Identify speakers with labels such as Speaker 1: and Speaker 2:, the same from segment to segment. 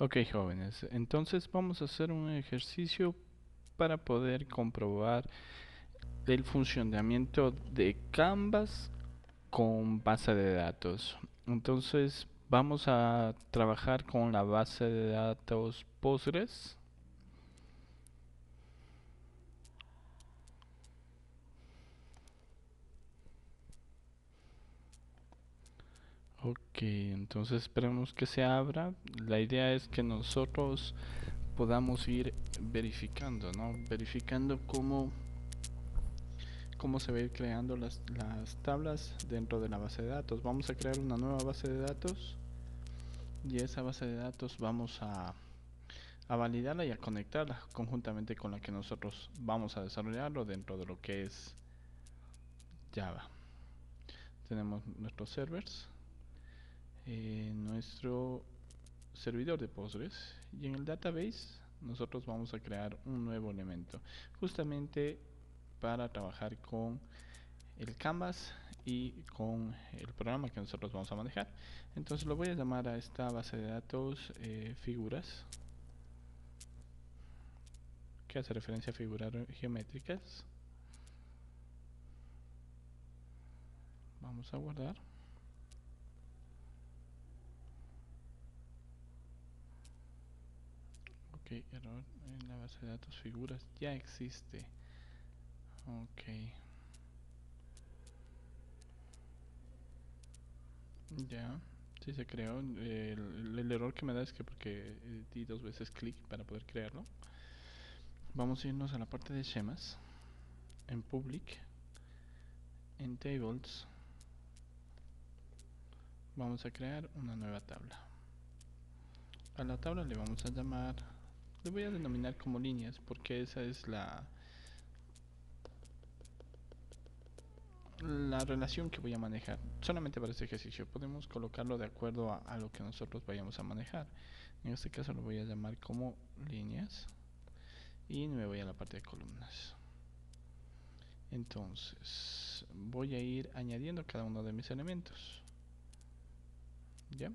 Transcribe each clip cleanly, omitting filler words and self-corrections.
Speaker 1: Ok, jóvenes, entonces vamos a hacer un ejercicio para poder comprobar el funcionamiento de Canvas con base de datos. Entonces vamos a trabajar con la base de datos Postgres. Ok, entonces esperemos que se abra. La idea es que nosotros podamos ir verificando, ¿no? Verificando cómo se va a ir creando las tablas dentro de la base de datos. Vamos a crear una nueva base de datos y esa base de datos vamos a validarla y a conectarla conjuntamente con la que nosotros vamos a desarrollarlo dentro de lo que es Java. Tenemos nuestros servers, nuestro servidor de Postgres, y en el database nosotros vamos a crear un nuevo elemento justamente para trabajar con el Canvas y con el programa que nosotros vamos a manejar. Entonces lo voy a llamar a esta base de datos figuras, que hace referencia a figuras geométricas. Vamos a guardar. Ok, error en la base de datos figuras ya existe. Ok, ya, sí se creó. El error que me da es que porque di dos veces clic para poder crearlo. Vamos a irnos a la parte de schemas, en public, en tables. Vamos a crear una nueva tabla. A la tabla le vamos a llamar, le voy a denominar como líneas porque esa es la relación que voy a manejar solamente para este ejercicio. Podemos colocarlo de acuerdo a lo que nosotros vayamos a manejar. En este caso lo voy a llamar como líneas y me voy a la parte de columnas. Entonces voy a ir añadiendo cada uno de mis elementos. ¿Ya? Ok.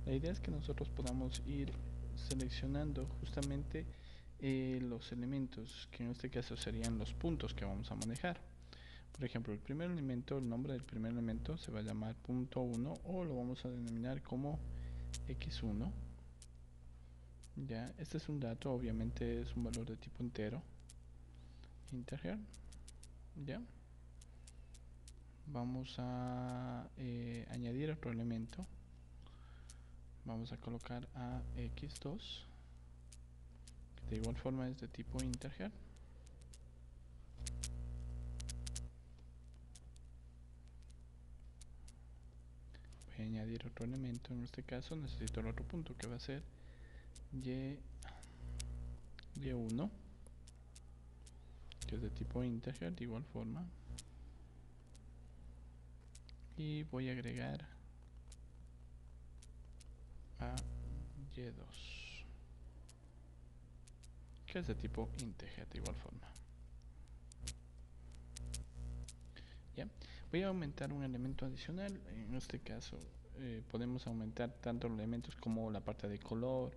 Speaker 1: La idea es que nosotros podamos ir seleccionando justamente los elementos, que en este caso serían los puntos que vamos a manejar. Por ejemplo, el primer elemento, el nombre del primer elemento se va a llamar punto 1 o lo vamos a denominar como x1. Ya, este es un dato, obviamente es un valor de tipo entero, integer. Ya, vamos a añadir otro elemento. Vamos a colocar a x2, que de igual forma es de tipo integer. Voy a añadir otro elemento, en este caso necesito el otro punto que va a ser y1, que es de tipo integer de igual forma, y voy a agregar a y2, que es de tipo integer de igual forma. ¿Ya? Voy a aumentar un elemento adicional, en este caso podemos aumentar tanto los elementos como la parte de color.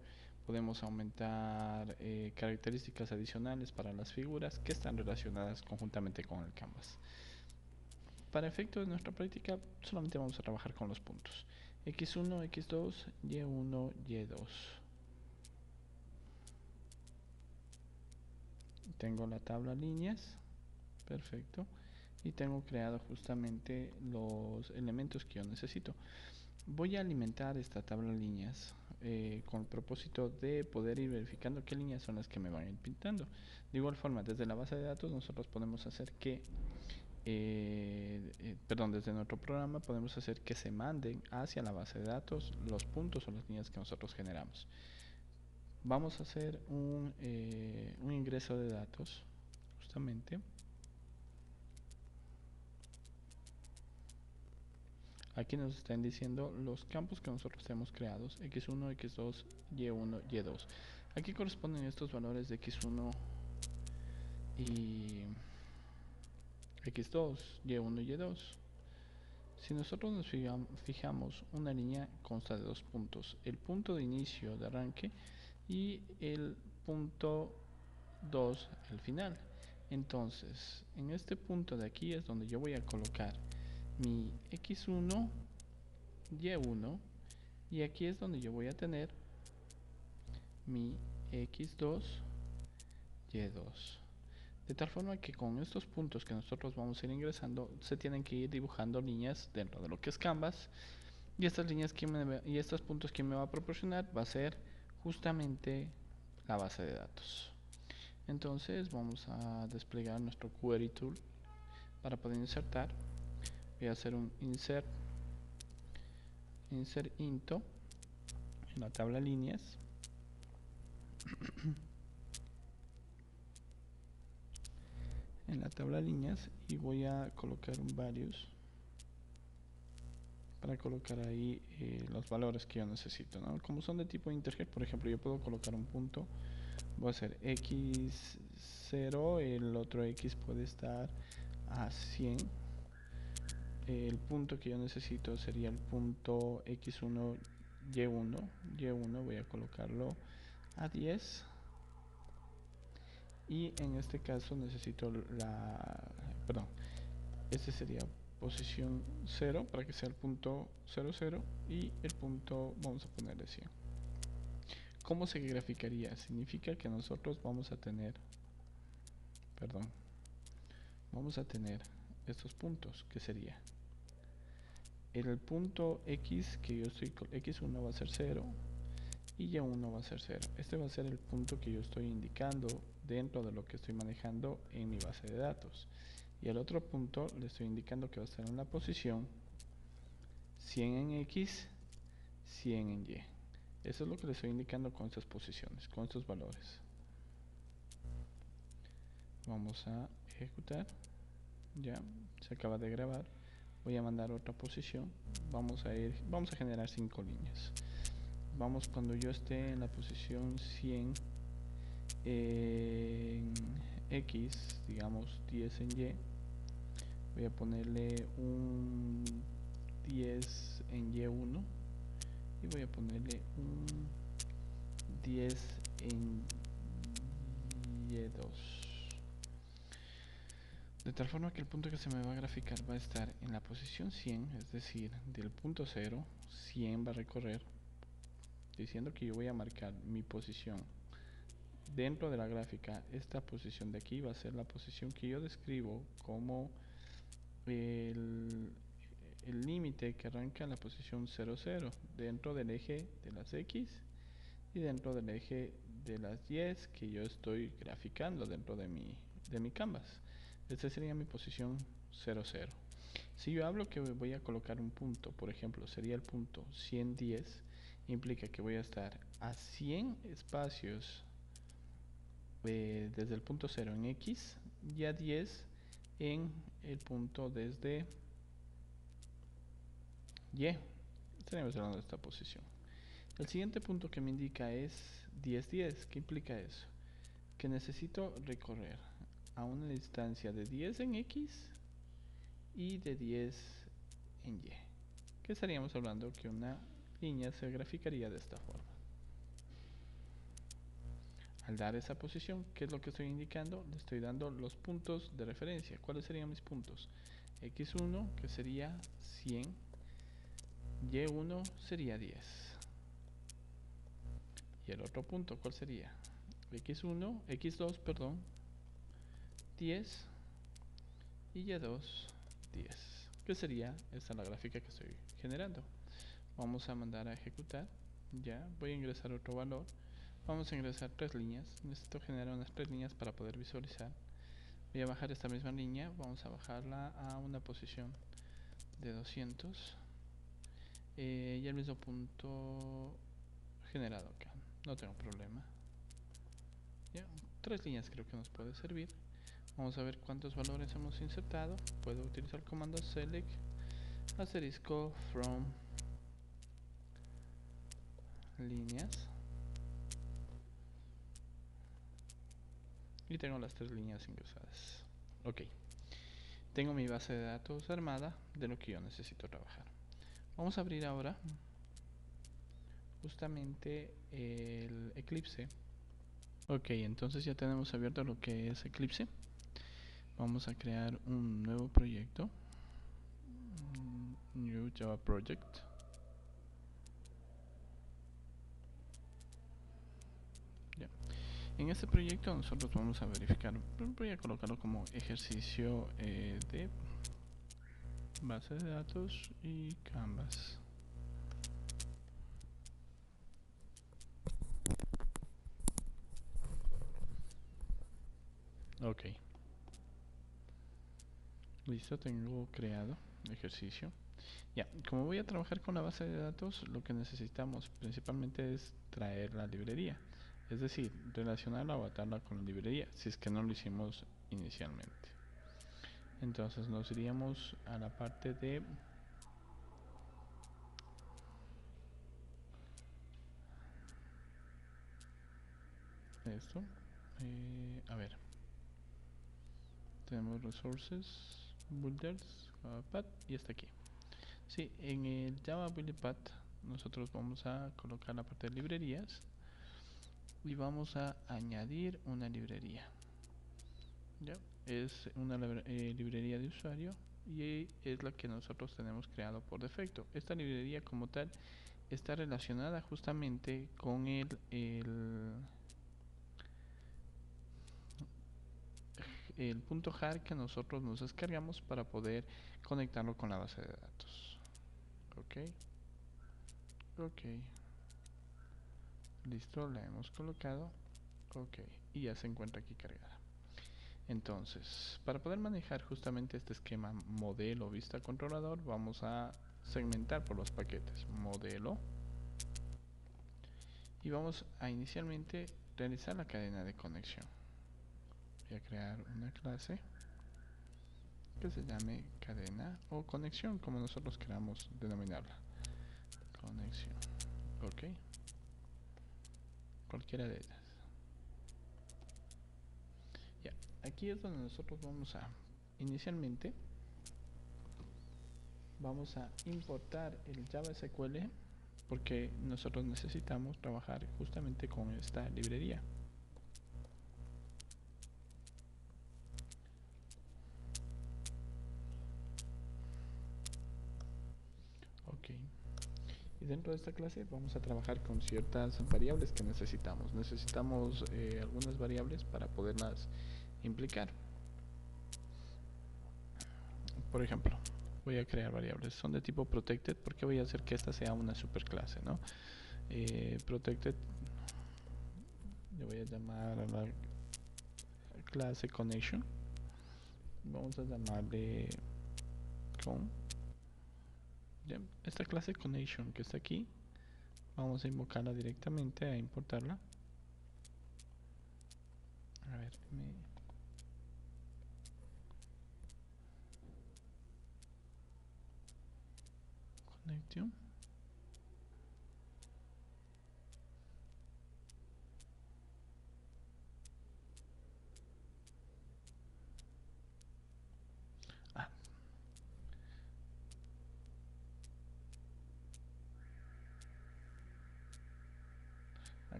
Speaker 1: Podemos aumentar características adicionales para las figuras que están relacionadas conjuntamente con el canvas. Para efectos de nuestra práctica solamente vamos a trabajar con los puntos x1, x2, y1, y2. Tengo la tabla líneas, perfecto, y tengo creado justamente los elementos que yo necesito. Voy a alimentar esta tabla líneas con el propósito de poder ir verificando qué líneas son las que me van a ir pintando. De igual forma, desde la base de datos nosotros podemos hacer que desde nuestro programa podemos hacer que se manden hacia la base de datos los puntos o las líneas que nosotros generamos. Vamos a hacer un ingreso de datos justamente. Aquí nos están diciendo los campos que nosotros tenemos creados, x1, x2, y1, y2. Aquí corresponden estos valores de x1 y x2, y1 y y2. Si nosotros nos fijamos, una línea consta de dos puntos, el punto de inicio de arranque y el punto 2 al final. Entonces, en este punto de aquí es donde yo voy a colocar mi x1, y1, y aquí es donde yo voy a tener mi x2, y2. De tal forma que con estos puntos que nosotros vamos a ir ingresando, se tienen que ir dibujando líneas dentro de lo que es Canvas. Y estas líneas y estos puntos que me va a proporcionar va a ser justamente la base de datos. Entonces vamos a desplegar nuestro Query Tool para poder insertar. Voy a hacer un insert into en la tabla líneas. En la tabla líneas, y voy a colocar un values para colocar ahí los valores que yo necesito, ¿no? Como son de tipo integer, por ejemplo, yo puedo colocar un punto, voy a hacer x0, el otro x puede estar a 100. El punto que yo necesito sería el punto x1, y1 voy a colocarlo a 10. Y en este caso necesito este sería posición 0 para que sea el punto 00 y el punto vamos a ponerle 100. ¿Cómo se graficaría? Significa que nosotros vamos a tener estos puntos, que sería el punto x que yo estoy, x1 va a ser 0 y y1 va a ser 0. Este va a ser el punto que yo estoy indicando dentro de lo que estoy manejando en mi base de datos. Y el otro punto le estoy indicando que va a estar en la posición 100 en x, 100 en y. Eso es lo que le estoy indicando con estas posiciones, con estos valores. Vamos a ejecutar. Ya se acaba de grabar. Voy a mandar otra posición. Vamos a generar 5 líneas. Vamos, cuando yo esté en la posición 100 en x, digamos 10 en y, voy a ponerle un 10 en y1 y voy a ponerle un 10 en y2, de tal forma que el punto que se me va a graficar va a estar en la posición 100, es decir, del punto 0, 100 va a recorrer, diciendo que yo voy a marcar mi posición dentro de la gráfica. Esta posición de aquí va a ser la posición que yo describo como el límite que arranca en la posición 00 dentro del eje de las x y dentro del eje de las y que yo estoy graficando dentro de mi canvas. Esta sería mi posición 00. Si yo hablo que voy a colocar un punto, por ejemplo, sería el punto 110, implica que voy a estar a 100 espacios desde el punto 0 en x y a 10 en el punto desde y. Estaríamos hablando de esta posición. El siguiente punto que me indica es 10-10. ¿Qué implica eso? Que necesito recorrer a una distancia de 10 en x y de 10 en y. Que estaríamos hablando que una línea se graficaría de esta forma. Al dar esa posición, ¿qué es lo que estoy indicando? Le estoy dando los puntos de referencia. ¿Cuáles serían mis puntos? x1, que sería 100, y1 sería 10. Y el otro punto, ¿cuál sería? x2, perdón, 10 y y2, 10. ¿Qué sería? Esta es la gráfica que estoy generando. Vamos a mandar a ejecutar. Ya, voy a ingresar otro valor. Vamos a ingresar 3 líneas. Necesito generar unas 3 líneas para poder visualizar. Voy a bajar esta misma línea. Vamos a bajarla a una posición de 200. Y el mismo punto generado acá. No tengo problema. Ya, 3 líneas creo que nos puede servir. Vamos a ver cuántos valores hemos insertado. Puedo utilizar el comando select asterisco from líneas, y tengo las 3 líneas ingresadas. Ok, tengo mi base de datos armada de lo que yo necesito trabajar. Vamos a abrir ahora justamente el Eclipse. Ok, entonces ya tenemos abierto lo que es Eclipse. Vamos a crear un nuevo proyecto, New Java Project. Ya. En este proyecto nosotros vamos a verificar, voy a colocarlo como ejercicio de base de datos y Canvas. Ok, listo, tengo creado ejercicio. Ya, como voy a trabajar con la base de datos, lo que necesitamos principalmente es traer la librería, es decir, relacionarla o atarla con la librería, si es que no lo hicimos inicialmente. Entonces nos iríamos a la parte de esto. A ver, tenemos resources, builders, path, y hasta aquí. Sí, en el Java Build Path nosotros vamos a colocar la parte de librerías y vamos a añadir una librería. ¿Ya? Es una librería de usuario y es la que nosotros tenemos creado por defecto. Esta librería como tal está relacionada justamente con el punto .jar que nosotros nos descargamos para poder conectarlo con la base de datos. Ok, listo, la hemos colocado. Ok, y ya se encuentra aquí cargada. Entonces, para poder manejar justamente este esquema modelo vista controlador, vamos a segmentar por los paquetes modelo y vamos a inicialmente realizar la cadena de conexión. Voy a crear una clase que se llame cadena o conexión, como nosotros queramos denominarla. Conexión, ok, cualquiera de ellas. Ya, aquí es donde nosotros vamos a inicialmente vamos a importar el Java SQL porque nosotros necesitamos trabajar justamente con esta librería. Ok, y dentro de esta clase vamos a trabajar con ciertas variables que necesitamos. Necesitamos algunas variables para poderlas implicar. Por ejemplo, voy a crear variables, son de tipo protected porque voy a hacer que esta sea una superclase, ¿no? Protected, le voy a llamar a la clase connection, vamos a llamarle con, ¿ya? Esta clase connection que está aquí, vamos a invocarla directamente, a importarla. A ver, connection.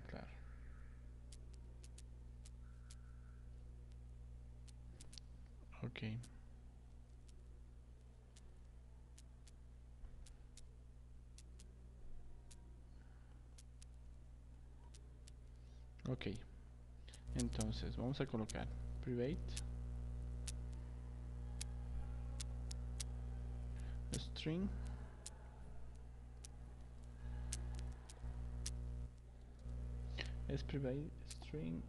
Speaker 1: Claro. Ok. Ok. Entonces vamos a colocar private string es private string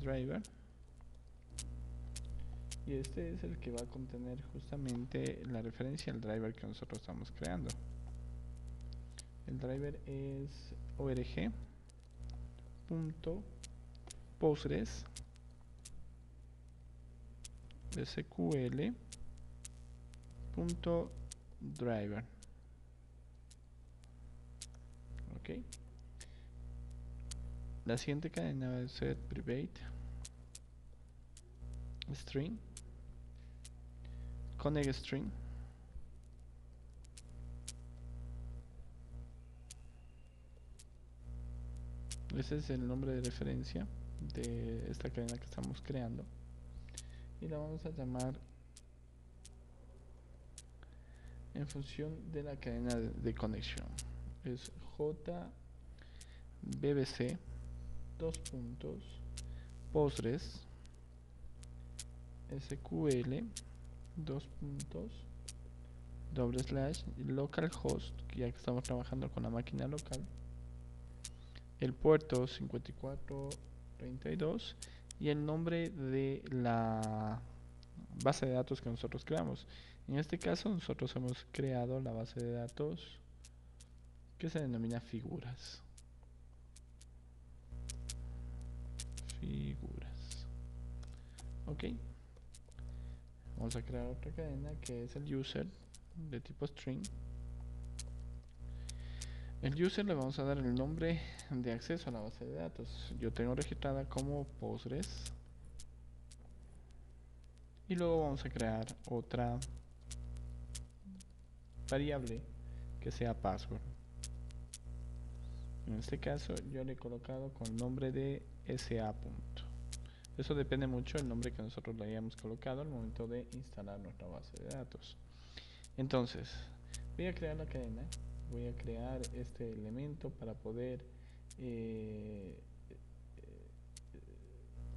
Speaker 1: driver, y este es el que va a contener justamente la referencia al driver que nosotros estamos creando. El driver es org.postgres sql.driver. driver. Ok. La siguiente cadena va a ser private string, connect string, ese es el nombre de referencia de esta cadena que estamos creando y la vamos a llamar en función de la cadena de conexión. Es JBBC dos puntos Postgres SQL dos puntos / localhost, ya que estamos trabajando con la máquina local, el puerto 5432 y el nombre de la base de datos que nosotros creamos. En este caso nosotros hemos creado la base de datos que se denomina figuras. Ok, vamos a crear otra cadena que es el user de tipo string. El user le vamos a dar el nombre de acceso a la base de datos. Yo tengo registrada como Postgres. Y luego vamos a crear otra variable que sea password. En este caso yo le he colocado con el nombre de SA. Eso depende mucho del nombre que nosotros le hayamos colocado al momento de instalar nuestra base de datos. Entonces, voy a crear la cadena, voy a crear este elemento para poder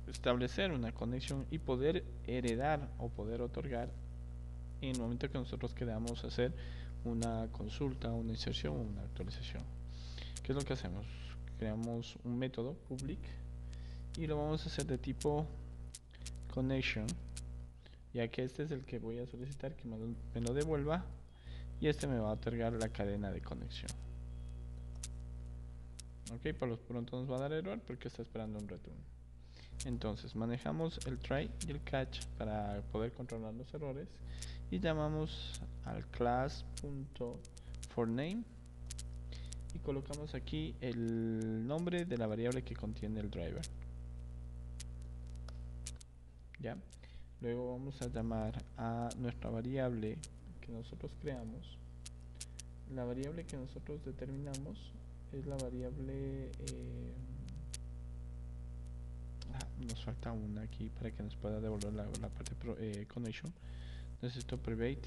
Speaker 1: establecer una conexión y poder heredar o poder otorgar en el momento que nosotros queramos hacer una consulta, una inserción o una actualización. ¿Qué es lo que hacemos? Creamos un método public y lo vamos a hacer de tipo connection, ya que este es el que voy a solicitar que me lo devuelva y este me va a otorgar la cadena de conexión. Ok, por lo pronto nos va a dar error porque está esperando un return. Entonces manejamos el try y el catch para poder controlar los errores y llamamos al class.forName y colocamos aquí el nombre de la variable que contiene el driver. Ya, luego vamos a llamar a nuestra variable que nosotros creamos. La variable que nosotros determinamos es la variable nos falta una aquí para que nos pueda devolver la parte connection. Necesito private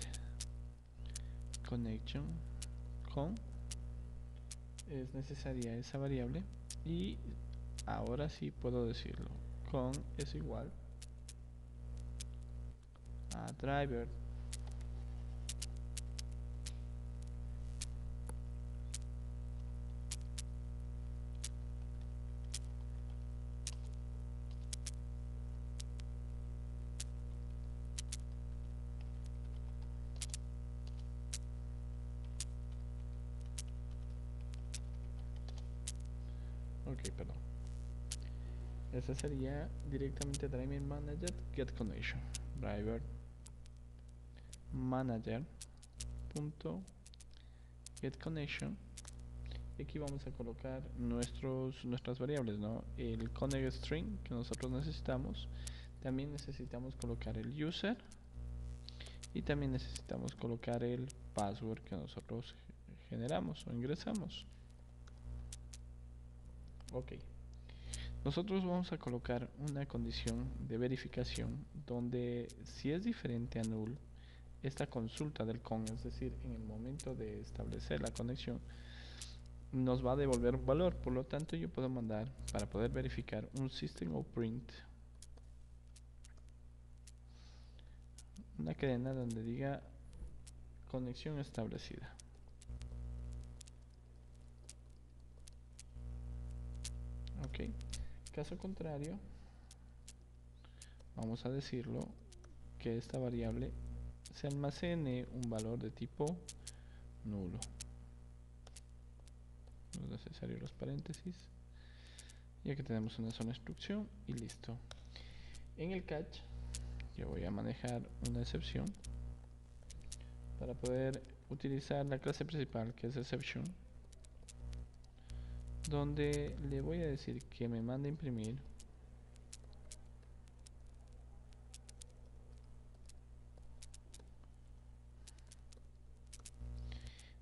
Speaker 1: connection con, es necesaria esa variable y ahora sí puedo decirlo, con es igual a driver ok, perdón. Esa sería directamente driver manager get connection driver manager punto get connection y aquí vamos a colocar nuestras variables, ¿no? El connect string que nosotros necesitamos, también necesitamos colocar el user y también necesitamos colocar el password que nosotros generamos o ingresamos. Ok, nosotros vamos a colocar una condición de verificación donde si es diferente a null esta consulta del con, es decir, en el momento de establecer la conexión nos va a devolver un valor, por lo tanto yo puedo mandar para poder verificar un system.out.print, una cadena donde diga conexión establecida. Ok, caso contrario vamos a decirlo que esta variable se almacene un valor de tipo nulo. No es necesario los paréntesis, ya que tenemos una sola instrucción y listo. En el catch yo voy a manejar una excepción para poder utilizar la clase principal, que es exception, donde le voy a decir que me mande a imprimir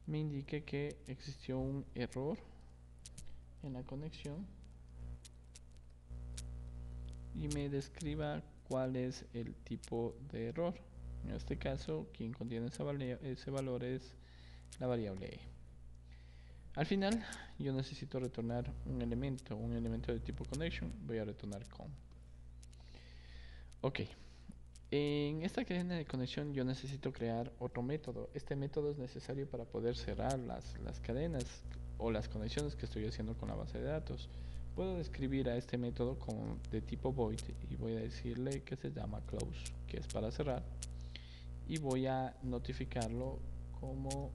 Speaker 1: me indique que existió un error en la conexión y me describa cuál es el tipo de error. En este caso, quien contiene ese valor es la variable e. Al final, yo necesito retornar un elemento de tipo connection. Voy a retornar con. Ok. En esta cadena de conexión yo necesito crear otro método. Este método es necesario para poder cerrar las cadenas o las conexiones que estoy haciendo con la base de datos. Puedo describir a este método como de tipo void y voy a decirle que se llama close, que es para cerrar, y voy a notificarlo como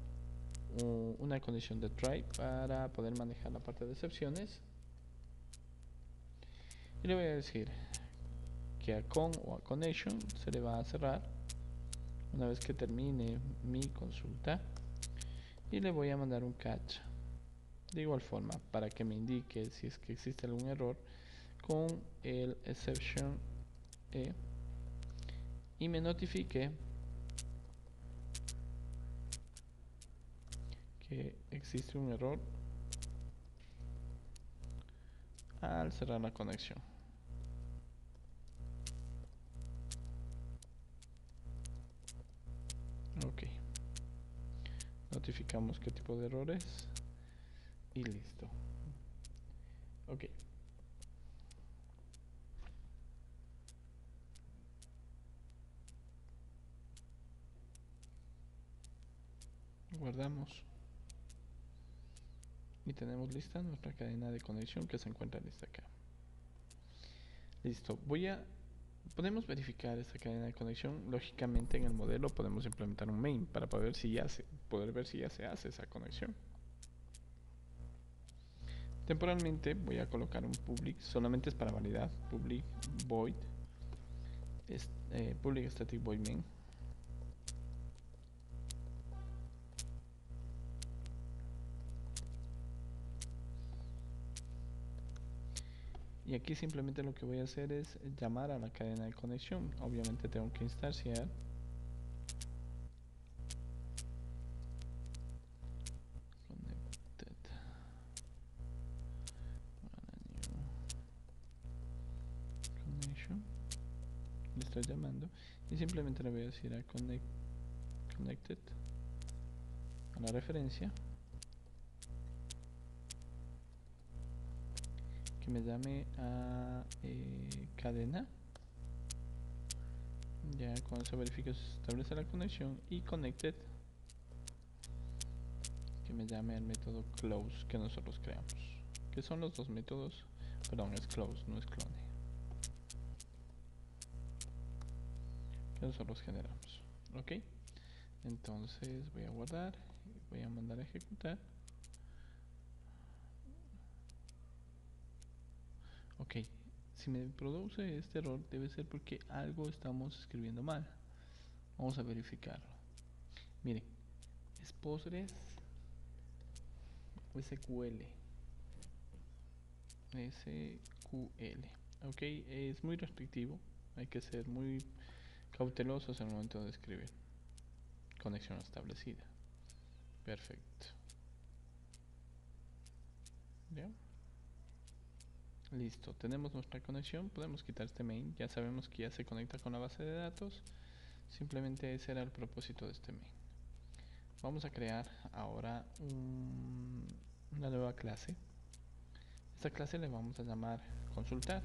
Speaker 1: una condición de try para poder manejar la parte de excepciones, y le voy a decir que a con o a connection se le va a cerrar una vez que termine mi consulta, y le voy a mandar un catch de igual forma para que me indique si es que existe algún error con el exception e y me notifique que existe un error al cerrar la conexión. Ok, notificamos qué tipo de errores y listo. Ok, guardamos y tenemos lista nuestra cadena de conexión que se encuentra lista acá. Listo, podemos verificar esta cadena de conexión. Lógicamente en el modelo podemos implementar un main para poder ver si ya se hace esa conexión. Temporalmente voy a colocar un public, solamente es para validar, public void public static void main. Y aquí simplemente lo que voy a hacer es llamar a la cadena de conexión. Obviamente tengo que instanciar connected connection. Le estoy llamando y simplemente le voy a decir a connected a la referencia que me llame a cadena. Ya cuando se verifique se establece la conexión, y connected que me llame al método close que nosotros creamos, que son los dos métodos. Perdón, es close, no es clone, que nosotros generamos. Ok, entonces voy a guardar y voy a mandar a ejecutar. Ok, si me produce este error debe ser porque algo estamos escribiendo mal. Vamos a verificarlo. Miren, es Postgres SQL. Ok, es muy restrictivo. Hay que ser muy cautelosos en el momento de escribir. Conexión establecida. Perfecto. ¿Ya? Listo, tenemos nuestra conexión. Podemos quitar este main. Ya sabemos que ya se conecta con la base de datos. Simplemente ese era el propósito de este main. Vamos a crear ahora una nueva clase. Esta clase le vamos a llamar consultar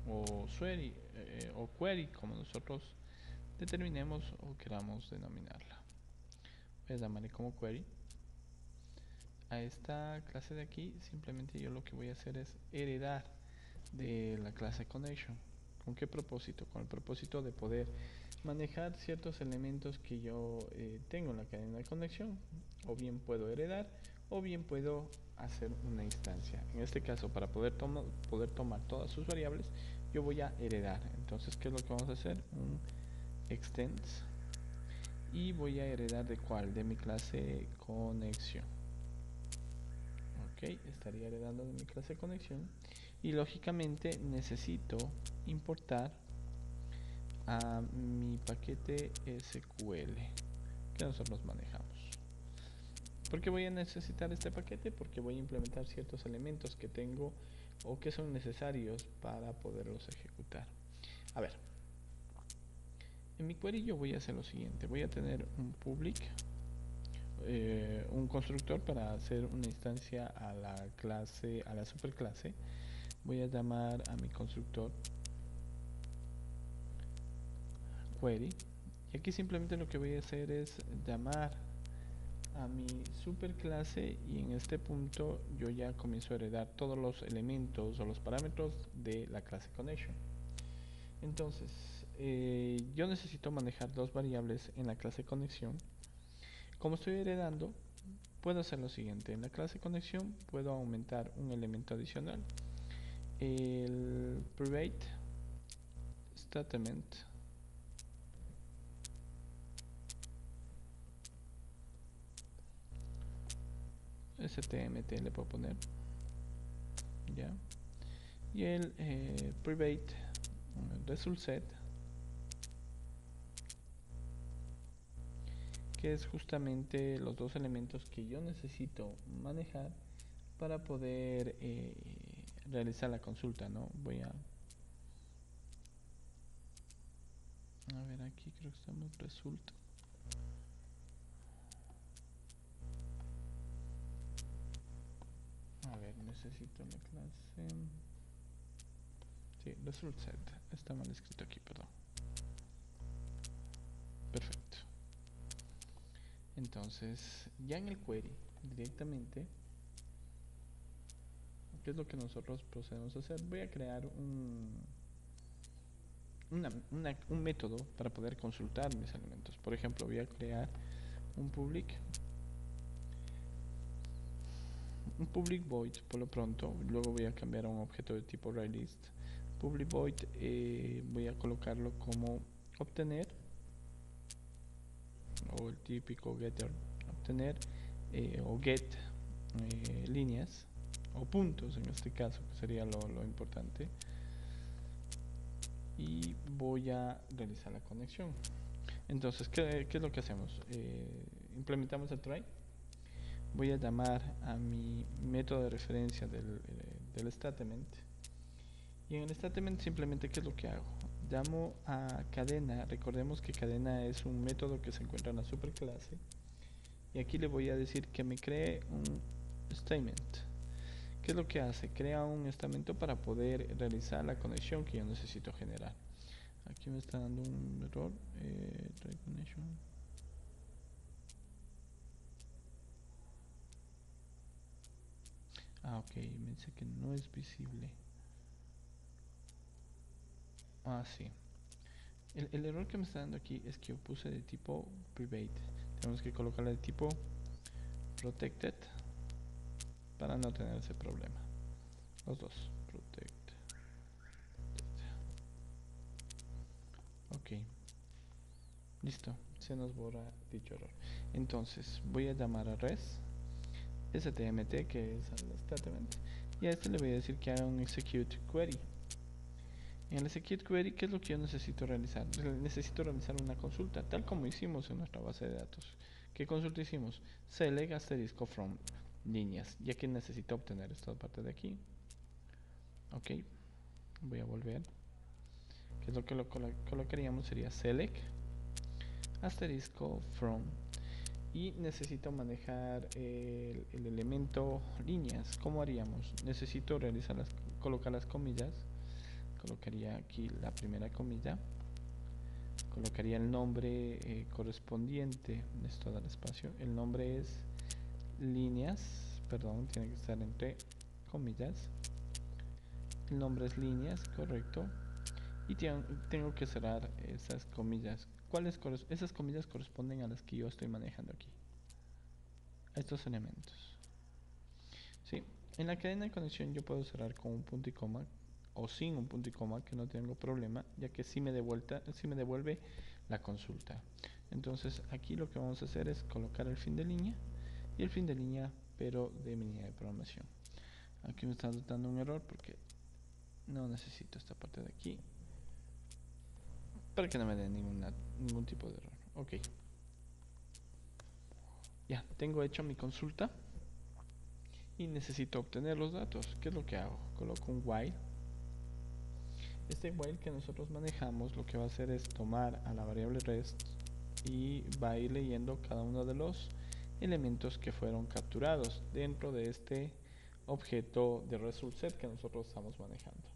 Speaker 1: o query, como nosotros determinemos o queramos denominarla. Voy a llamarle como query. A esta clase de aquí simplemente yo lo que voy a hacer es heredar de la clase connection. ¿Con qué propósito? Con el propósito de poder manejar ciertos elementos que yo tengo en la cadena de conexión. O bien puedo heredar o bien puedo hacer una instancia. En este caso, para poder tomar todas sus variables, yo voy a heredar. Entonces, ¿qué es lo que vamos a hacer? Un extends, y voy a heredar de cuál, de mi clase conexión. Ok, estaría heredando de mi clase conexión y lógicamente necesito importar a mi paquete SQL que nosotros manejamos. ¿Por qué voy a necesitar este paquete? Porque voy a implementar ciertos elementos que tengo o que son necesarios para poderlos ejecutar. A ver, en mi query yo voy a hacer lo siguiente. Voy a tener un public, un constructor para hacer una instancia a la clase, a la superclase. Voy a llamar a mi constructor query. Y aquí simplemente lo que voy a hacer es llamar a mi superclase y en este punto yo ya comienzo a heredar todos los elementos o los parámetros de la clase connection. Entonces yo necesito manejar dos variables en la clase conexión. Como estoy heredando, puedo hacer lo siguiente: en la clase conexión puedo aumentar un elemento adicional, el private statement stmt le puedo poner ya, y el private result set, que es justamente los dos elementos que yo necesito manejar para poder realizar la consulta, ¿no? Voy a ver, aquí creo que estamos result. A ver, necesito la clase. Sí, result set. Está mal escrito aquí, perdón. Perfecto. Entonces, ya en el query directamente, ¿qué es lo que nosotros procedemos a hacer? Voy a crear un método para poder consultar mis elementos. Por ejemplo, voy a crear un public void por lo pronto. Luego voy a cambiar a un objeto de tipo arraylist. Public void voy a colocarlo como obtener, o el típico getter obtener, o get líneas o puntos en este caso, que sería lo importante, y voy a realizar la conexión. Entonces, ¿qué es lo que hacemos? Implementamos el try. Voy a llamar a mi método de referencia del statement, y en el statement simplemente, ¿qué es lo que hago? Llamo a cadena. Recordemos que cadena es un método que se encuentra en la superclase, y aquí le voy a decir que me cree un statement. ¿Qué es lo que hace? Crea un estamento para poder realizar la conexión que yo necesito generar. Aquí me está dando un error. Try connection. Ok, me dice que no es visible. Sí. El error que me está dando aquí es que yo puse de tipo private. Tenemos que colocarle de tipo protected para no tener ese problema. Los dos. Protected. Ok. Listo. Se nos borra dicho error. Entonces voy a llamar a res stmt, que es el statement, y a este le voy a decir que haga un execute query. En el execute query, ¿qué es lo que yo necesito realizar? Necesito realizar una consulta, tal como hicimos en nuestra base de datos. ¿Qué consulta hicimos? Select asterisco from líneas, ya que necesito obtener esta parte de aquí. Ok, voy a volver. ¿Qué es lo que colocaríamos? Sería select asterisco from, y necesito manejar el elemento líneas. ¿Cómo haríamos? Necesito colocar las comillas. Colocaría aquí la primera comilla, colocaría el nombre correspondiente. Necesito dar espacio. El nombre es líneas, perdón, tiene que estar entre comillas. El nombre es líneas, correcto. Y tengo que cerrar esas comillas. Esas comillas corresponden a las que yo estoy manejando aquí, a estos elementos. ¿Sí? En la cadena de conexión yo puedo cerrar con un punto y coma o sin un punto y coma, que no tengo problema, ya que sí me devuelve la consulta. Entonces aquí lo que vamos a hacer es colocar el fin de línea y el fin de línea, pero de mi línea de programación. Aquí me está dando un error porque no necesito esta parte de aquí para que no me dé ningún tipo de error. Ok, ya tengo hecho mi consulta y necesito obtener los datos. ¿Qué es lo que hago? Coloco un while. Este while que nosotros manejamos lo que va a hacer es tomar a la variable rest y va a ir leyendo cada uno de los elementos que fueron capturados dentro de este objeto de result set que nosotros estamos manejando.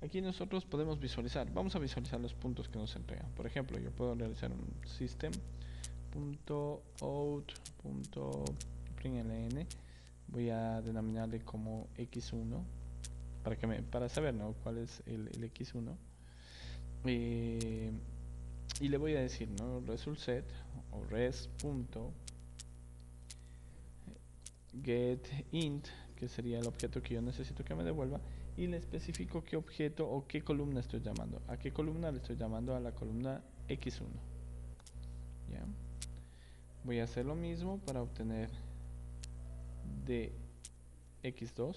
Speaker 1: Aquí nosotros podemos visualizar, vamos a visualizar los puntos que nos entregan. Por ejemplo, yo puedo realizar un system.out.println, voy a denominarle como x1 para saber, ¿no?, cuál es el x1, y le voy a decir, ¿no?, result set o res.getInt, que sería el objeto que yo necesito que me devuelva, y le especifico qué objeto o qué columna estoy llamando. ¿A qué columna le estoy llamando? A la columna x1. ¿Ya? Voy a hacer lo mismo para obtener de x2.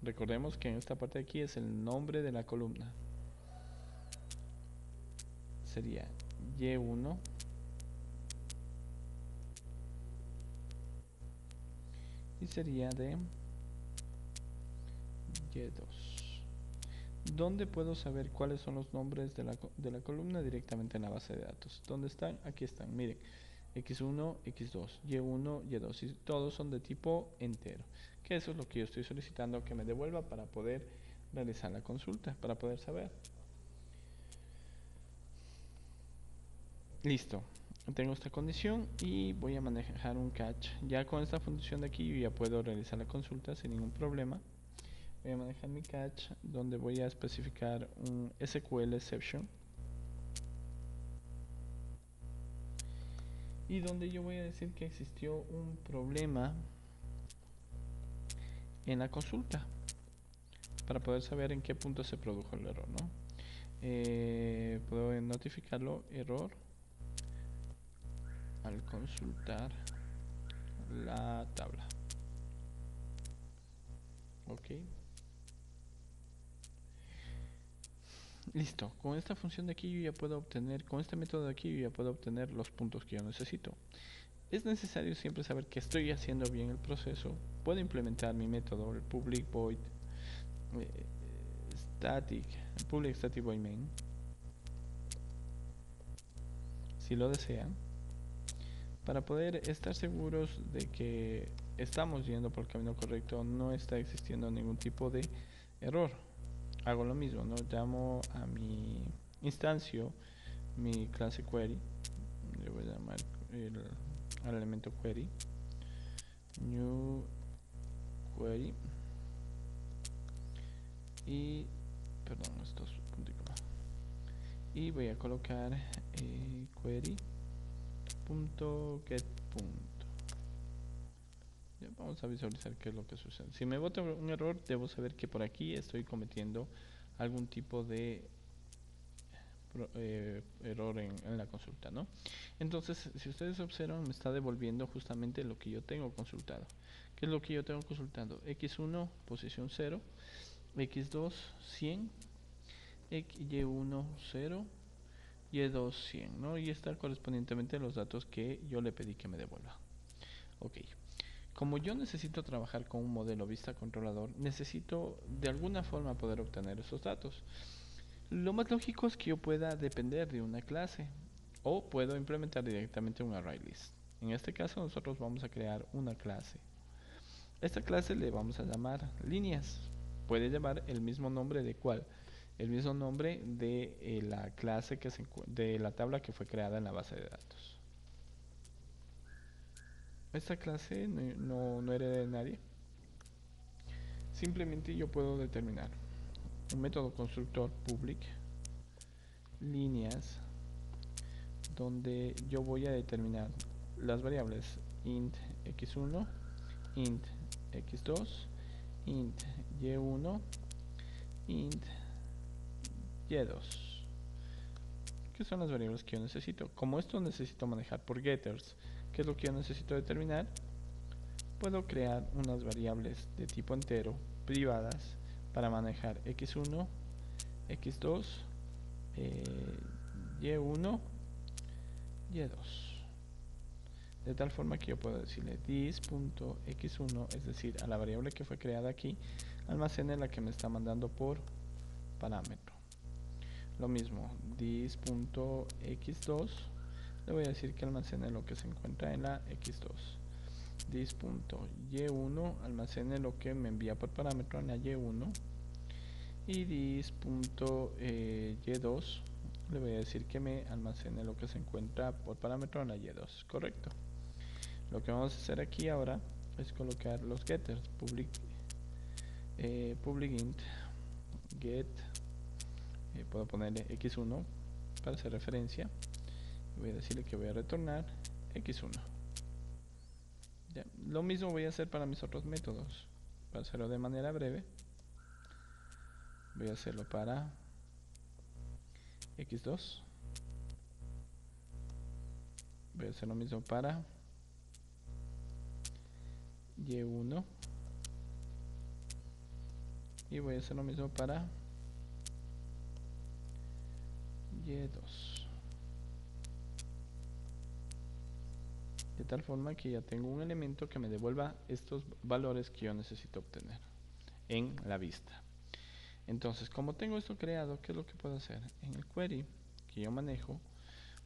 Speaker 1: Recordemos que en esta parte de aquí es el nombre de la columna. Sería y1 y sería de y2. ¿Dónde puedo saber cuáles son los nombres de la columna? Directamente en la base de datos. ¿Dónde están? Aquí están, miren, x1, x2, y1, y2, y todos son de tipo entero, que eso es lo que yo estoy solicitando que me devuelva para poder realizar la consulta, para poder saber. Listo, tengo esta condición y voy a manejar un catch. Ya con esta función de aquí yo ya puedo realizar la consulta sin ningún problema. Voy a manejar mi catch donde voy a especificar un SQL exception y donde yo voy a decir que existió un problema en la consulta para poder saber en qué punto se produjo el error, ¿no? Puedo notificarlo error al consultar la tabla. Ok, listo. Con esta función de aquí yo ya puedo obtener, con este método de aquí yo ya puedo obtener los puntos que yo necesito. Es necesario siempre saber que estoy haciendo bien el proceso. Puedo implementar mi método, el public void static, el public static void main, si lo desean, para poder estar seguros de que estamos yendo por el camino correcto, no está existiendo ningún tipo de error. Hago lo mismo, ¿no? Llamo a mi instancio mi clase query, le voy a llamar al elemento query, new query, y perdón, estos puntos más, y voy a colocar query.get. Vamos a visualizar qué es lo que sucede. Si me bota un error, debo saber que por aquí estoy cometiendo algún tipo de error en la consulta, ¿no? Entonces, si ustedes observan, me está devolviendo justamente lo que yo tengo consultado. ¿Qué es lo que yo tengo consultado? X1, posición 0, X2, 100, Y1, 0, Y2, 100, ¿no? Y está correspondientemente a los datos que yo le pedí que me devuelva. Ok. Como yo necesito trabajar con un modelo vista controlador, necesito de alguna forma poder obtener esos datos. Lo más lógico es que yo pueda depender de una clase o puedo implementar directamente un ArrayList. En este caso nosotros vamos a crear una clase. Esta clase le vamos a llamar líneas. Puede llevar el mismo nombre de ¿cuál? El mismo nombre de la clase de la tabla que fue creada en la base de datos. Esta clase no hereda de nadie. Simplemente yo puedo determinar un método constructor public líneas donde yo voy a determinar las variables int x1, int x2, int y1, int y2, que son las variables que yo necesito. Como esto necesito manejar por getters, que es lo que yo necesito determinar, puedo crear unas variables de tipo entero privadas para manejar x1, x2, y1, y2. De tal forma que yo puedo decirle this.x1, es decir, a la variable que fue creada aquí, almacene la que me está mandando por parámetro. Lo mismo, this.x2, le voy a decir que almacene lo que se encuentra en la x2. This.y1, almacene lo que me envía por parámetro en la y1. Y this.y2, le voy a decir que me almacene lo que se encuentra por parámetro en la y2. Correcto. Lo que vamos a hacer aquí ahora es colocar los getters. Public int get, puedo ponerle x1 para hacer referencia. Voy a decirle que voy a retornar x1. Ya. Lo mismo voy a hacer para mis otros métodos. Para hacerlo de manera breve, voy a hacerlo para x2. Voy a hacer lo mismo para y1. Y voy a hacer lo mismo para y2. De tal forma que ya tengo un elemento que me devuelva estos valores que yo necesito obtener en la vista. Entonces, como tengo esto creado, ¿qué es lo que puedo hacer? En el query que yo manejo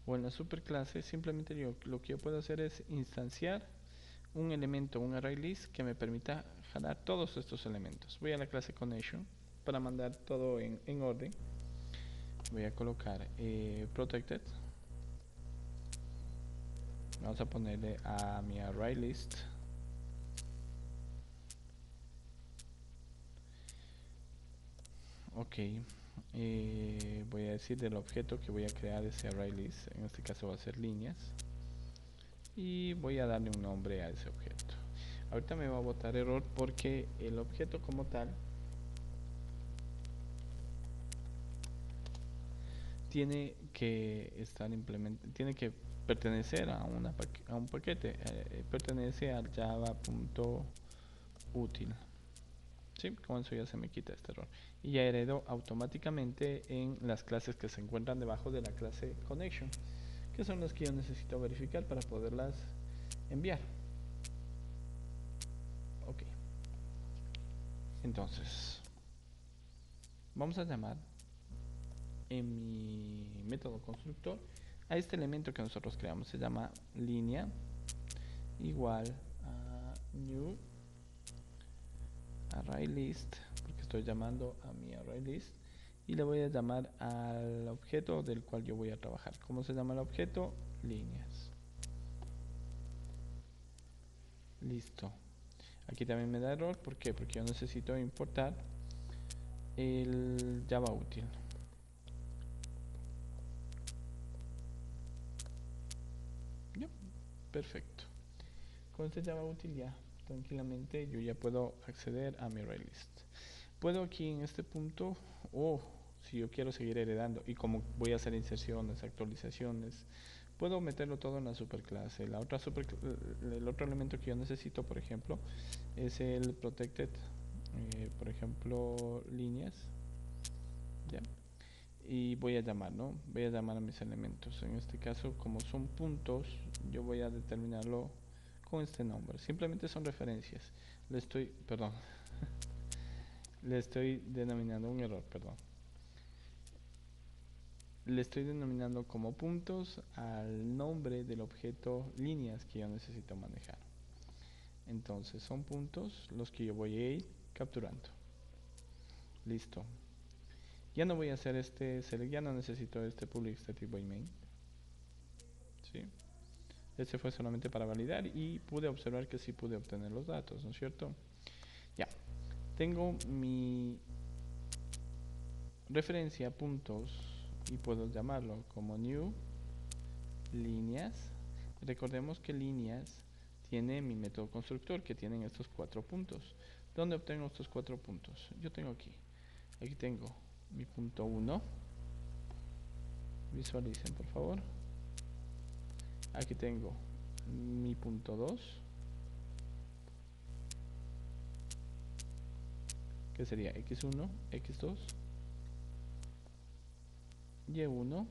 Speaker 1: o en la superclase, simplemente lo que yo puedo hacer es instanciar un elemento, un ArrayList que me permita jalar todos estos elementos. Voy a la clase Connection para mandar todo en orden. Voy a colocar protected. Vamos a ponerle a mi ArrayList ok. Voy a decir del objeto que voy a crear ese ArrayList, en este caso va a ser líneas, y voy a darle un nombre a ese objeto. Ahorita me va a botar error porque el objeto como tal tiene que estar tiene que pertenecer a un paquete, pertenece al java.util. ¿Sí? Con eso ya se me quita este error y ya heredo automáticamente en las clases que se encuentran debajo de la clase connection, que son las que yo necesito verificar para poderlas enviar. Ok, entonces vamos a llamar en mi método constructor a este elemento que nosotros creamos. Se llama línea igual a new ArrayList, porque estoy llamando a mi ArrayList, y le voy a llamar al objeto del cual yo voy a trabajar. ¿Cómo se llama el objeto? Líneas. Listo. Aquí también me da error. ¿Por qué? Porque yo necesito importar el Java útil. Ya, perfecto. Con este Java útil ya tranquilamente yo ya puedo acceder a mi ArrayList. Puedo aquí en este punto, si yo quiero seguir heredando y como voy a hacer inserciones, actualizaciones, puedo meterlo todo en la superclase. El otro elemento que yo necesito, por ejemplo, es el protected, por ejemplo, líneas, ¿ya? Y voy a llamar, ¿no? Voy a llamar a mis elementos. En este caso, como son puntos, yo voy a determinarlo con este nombre. Simplemente son referencias. Perdón, le estoy denominando un error, perdón. Le estoy denominando como puntos al nombre del objeto líneas que yo necesito manejar. Entonces son puntos los que yo voy a ir capturando. Listo. Ya no voy a hacer ya no necesito este public static void main. ¿Sí? Este fue solamente para validar y pude observar que sí pude obtener los datos, ¿no es cierto? Ya. Tengo mi referencia puntos y puedo llamarlo como new líneas. Recordemos que líneas tiene mi método constructor que tienen estos 4 puntos. ¿Dónde obtengo estos 4 puntos? Yo tengo aquí tengo mi punto 1, visualicen por favor. Aquí tengo mi punto 2, que sería x1, x2, y1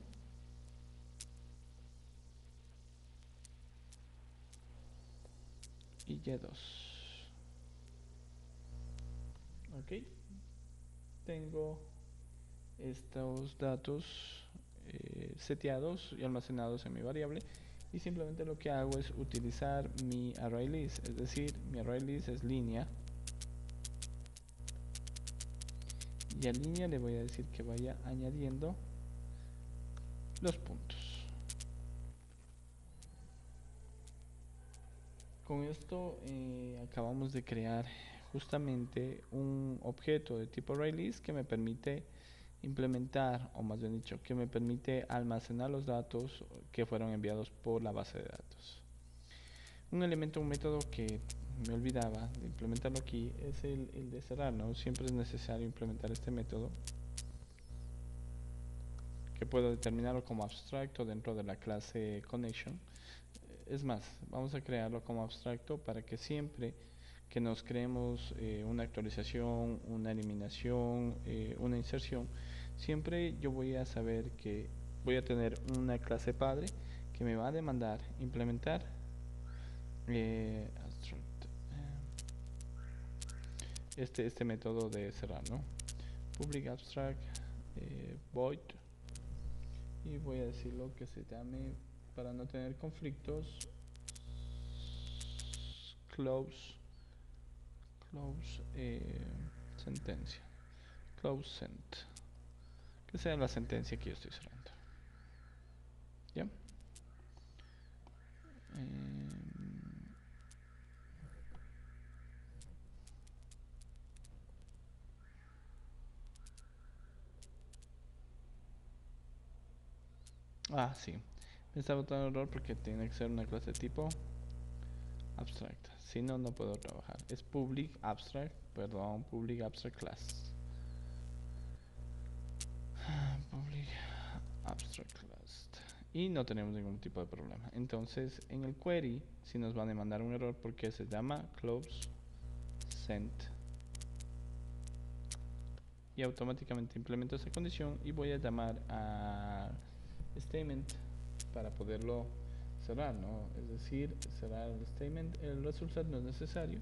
Speaker 1: y y2. Ok, tengo estos datos seteados y almacenados en mi variable, y simplemente lo que hago es utilizar mi ArrayList, es decir, mi ArrayList es línea, y a línea le voy a decir que vaya añadiendo los puntos. Con esto acabamos de crear justamente un objeto de tipo ArrayList que me permite implementar, o más bien dicho, que me permite almacenar los datos que fueron enviados por la base de datos. Un método que me olvidaba de implementarlo aquí es el de cerrar, ¿no? Siempre es necesario implementar este método, que puedo determinarlo como abstracto dentro de la clase connection. Es más, vamos a crearlo como abstracto para que siempre que nos creemos una actualización, una eliminación, una inserción, siempre yo voy a saber que voy a tener una clase padre que me va a demandar implementar abstract, este método de cerrar, ¿no? Public abstract void, y voy a decirlo que se llame, para no tener conflictos, close sentencia, close sent, que sea la sentencia que yo estoy cerrando. ¿Ya? Sí, me está botando error porque tiene que ser una clase tipo abstracta, si no, no puedo trabajar. Es public abstract, perdón, public abstract class. Public abstract class. Y no tenemos ningún tipo de problema. Entonces, en el query si nos van a mandar un error porque se llama close sent, y automáticamente implemento esa condición y voy a llamar a statement para poderlo cerrar, ¿no? Es decir, cerrar el statement. El resultado no es necesario,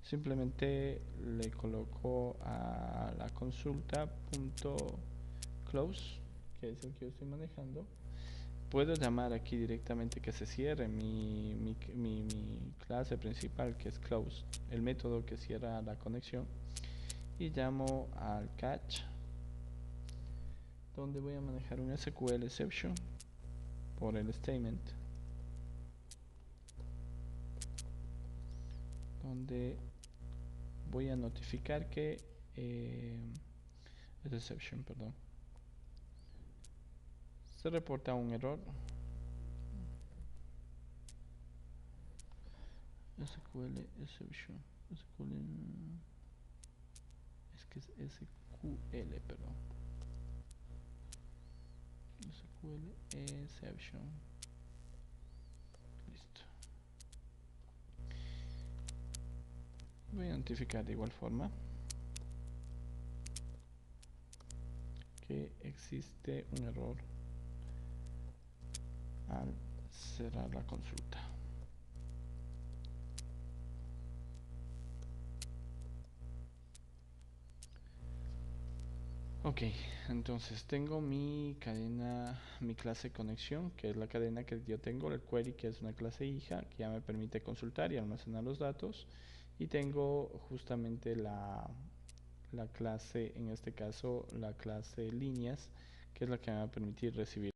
Speaker 1: simplemente le coloco a la consulta punto close, que es el que yo estoy manejando. Puedo llamar aquí directamente que se cierre mi clase principal, que es close, el método que cierra la conexión, y llamo al catch, donde voy a manejar un SQL exception por el statement, donde voy a notificar que es exception, perdón, se reporta un error. SQL exception, SQL, es que es SQL, perdón, SQL exception. Listo. Voy a notificar de igual forma que existe un error al cerrar la consulta. Ok, entonces tengo mi cadena, mi clase conexión, que es la cadena que yo tengo, el query, que es una clase hija, que ya me permite consultar y almacenar los datos, y tengo justamente la clase, en este caso la clase líneas, que es la que me va a permitir recibir